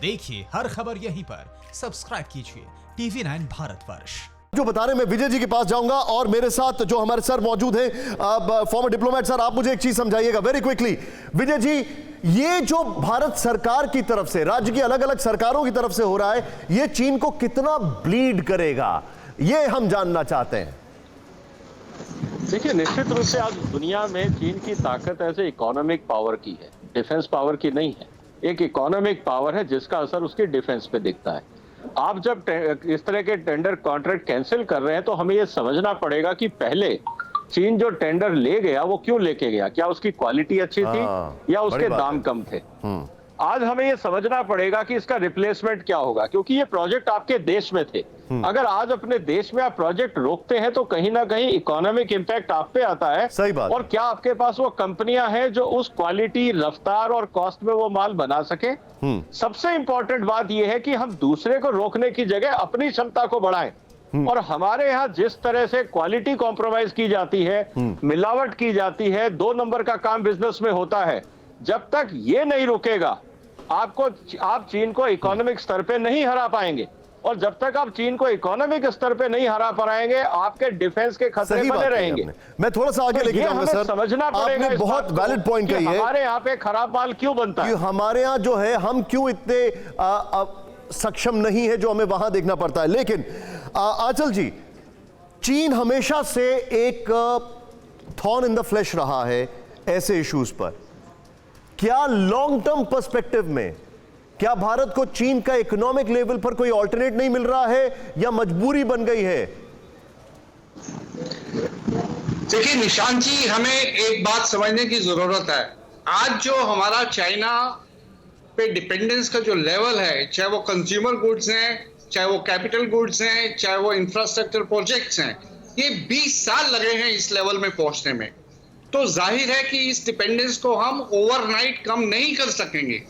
देखिए हर खबर यहीं पर, सब्सक्राइब कीजिए TV9 भारतवर्ष। जो बता रहे, मैं विजय जी के पास जाऊंगा और मेरे साथ जो हमारे सर मौजूद हैं, फॉर्मर डिप्लोमेट। सर, आप मुझे एक चीज समझाइएगा वेरी क्विकली। विजय जी, ये जो भारत सरकार की तरफ से, राज्य की अलग अलग सरकारों की तरफ से हो रहा है, ये चीन को कितना ब्लीड करेगा, ये हम जानना चाहते हैं। देखिए, निश्चित रूप से आज दुनिया में चीन की ताकत ऐसे इकोनॉमिक पावर की है, डिफेंस पावर की नहीं है। एक इकोनॉमिक पावर है जिसका असर उसकी डिफेंस पे दिखता है। आप जब इस तरह के टेंडर कॉन्ट्रैक्ट कैंसिल कर रहे हैं तो हमें यह समझना पड़ेगा कि पहले चीन जो टेंडर ले गया वो क्यों लेके गया, क्या उसकी क्वालिटी अच्छी थी या उसके दाम कम थे। आज हमें यह समझना पड़ेगा कि इसका रिप्लेसमेंट क्या होगा, क्योंकि ये प्रोजेक्ट आपके देश में थे। अगर आज अपने देश में आप प्रोजेक्ट रोकते हैं तो कहीं ना कहीं इकोनॉमिक इंपैक्ट आप पे आता है। सही बात। और क्या आपके पास वो कंपनियां हैं जो उस क्वालिटी, रफ्तार और कॉस्ट में वो माल बना सके। सबसे इंपॉर्टेंट बात यह है कि हम दूसरे को रोकने की जगह अपनी क्षमता को बढ़ाएं। और हमारे यहाँ जिस तरह से क्वालिटी कॉम्प्रोमाइज की जाती है, मिलावट की जाती है, 2 नंबर का काम बिजनेस में होता है, जब तक ये नहीं रुकेगा आप चीन को इकोनॉमिक स्तर पे नहीं हरा पाएंगे। और जब तक आप चीन को इकोनॉमिक स्तर पे नहीं हरा पाएंगे, आपके डिफेंस के खतरे बने रहेंगे। मैं थोड़ा सा आगे लेके जाऊंगा सर। समझना पड़ेगा, आपने बहुत वैलिड पॉइंट कही है। हमारे यहाँ पे खराब माल क्यों बनता है, हमारे यहाँ जो है, हम क्यों इतने सक्षम नहीं है, जो हमें वहां देखना पड़ता है। लेकिन आंचल जी, चीन हमेशा से एक थॉर्न इन द फ्लैश रहा है ऐसे इश्यूज पर। क्या लॉन्ग टर्म पर्सपेक्टिव में क्या भारत को चीन का इकोनॉमिक लेवल पर कोई ऑल्टरनेट नहीं मिल रहा है या मजबूरी बन गई है? देखिए निशांत जी, हमें एक बात समझने की जरूरत है। आज जो हमारा चाइना पे डिपेंडेंस का जो लेवल है, चाहे वो कंज्यूमर गुड्स हैं, चाहे वो कैपिटल गुड्स हैं, चाहे वो इंफ्रास्ट्रक्चर प्रोजेक्ट्स हैं, ये 20 साल लगे हैं इस लेवल में पहुंचने में। तो जाहिर है कि इस डिपेंडेंस को हम ओवरनाइट कम नहीं कर सकेंगे।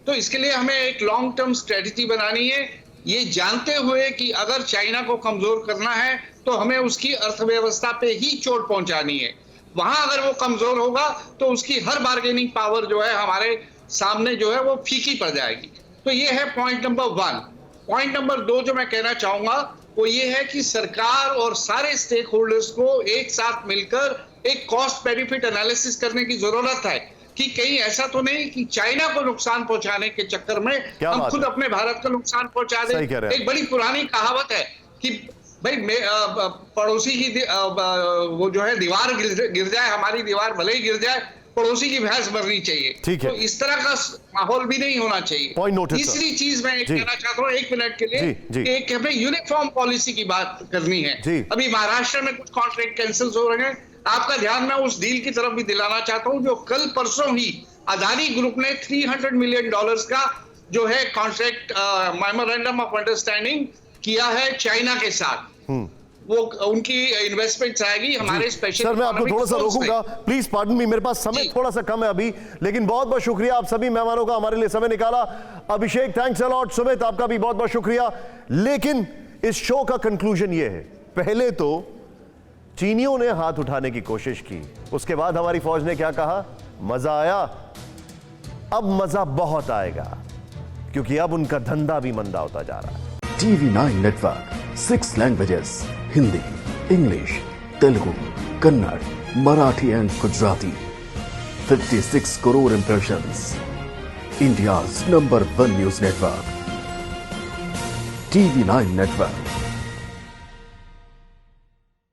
तो इसके लिए हमें एक लॉन्ग टर्म स्ट्रेटजी बनानी है, ये जानते हुए कि अगर चाइना को कमजोर करना है तो हमें उसकी अर्थव्यवस्था पे ही चोट पहुंचानी है। वहां अगर वो कमजोर होगा तो उसकी हर बार्गेनिंग पावर जो है हमारे सामने जो है वो फीकी पड़ जाएगी। तो ये है पॉइंट नंबर 1। पॉइंट नंबर 2 जो मैं कहना चाहूंगा वो ये है कि सरकार और सारे स्टेक होल्डर्स को एक साथ मिलकर एक कॉस्ट बेनिफिट एनालिसिस करने की जरूरत है कि कहीं ऐसा तो नहीं कि चाइना को नुकसान पहुंचाने के चक्कर में हम खुद अपने भारत को नुकसान पहुंचा दें। एक बड़ी पुरानी कहावत है कि भाई पड़ोसी की वो जो है दीवार गिर जाए, हमारी दीवार भले ही गिर जाए, पड़ोसी की भैंस मरनी चाहिए। तो इस तरह का माहौल भी नहीं होना चाहिए। तीसरी चीज मैं कहना चाहता हूँ 1 मिनट के लिए, एक हमें यूनिफॉर्म पॉलिसी की बात करनी है। अभी महाराष्ट्र में कुछ कॉन्ट्रैक्ट कैंसिल हो रहे हैं। आपका ध्यान मैं उस डील की तरफ भी दिलाना चाहता हूं जो कल परसों ही अदानी ग्रुप ने $300 मिलियन का जो है कॉन्ट्रैक्ट मेमोरेंडम ऑफ अंडरस्टैंडिंग किया है चाइना के साथ। वो उनकी इन्वेस्टमेंट्स आएगी हमारे स्पेशल। सर, मैं आपको थोड़ा सा रोकूंगा, प्लीज पार्डन मी, मेरे पास समय थोड़ा सा कम है अभी, लेकिन बहुत बहुत शुक्रिया आप सभी मेहमानों का हमारे लिए समय निकाला। अभिषेक, थैंक्स अ लॉट। सुमित, आपका भी बहुत बहुत शुक्रिया। लेकिन इस शो का कंक्लूजन ये है, पहले तो चीनियों ने हाथ उठाने की कोशिश की, उसके बाद हमारी फौज ने क्या कहा, मजा आया। अब मजा बहुत आएगा, क्योंकि अब उनका धंधा भी मंदा होता जा रहा है। TV9 network, 6 languages, Hindi, English, Telugu, Kannada, Marathi and Gujarati. 56 crore impressions. India's number 1 news network, TV9 network.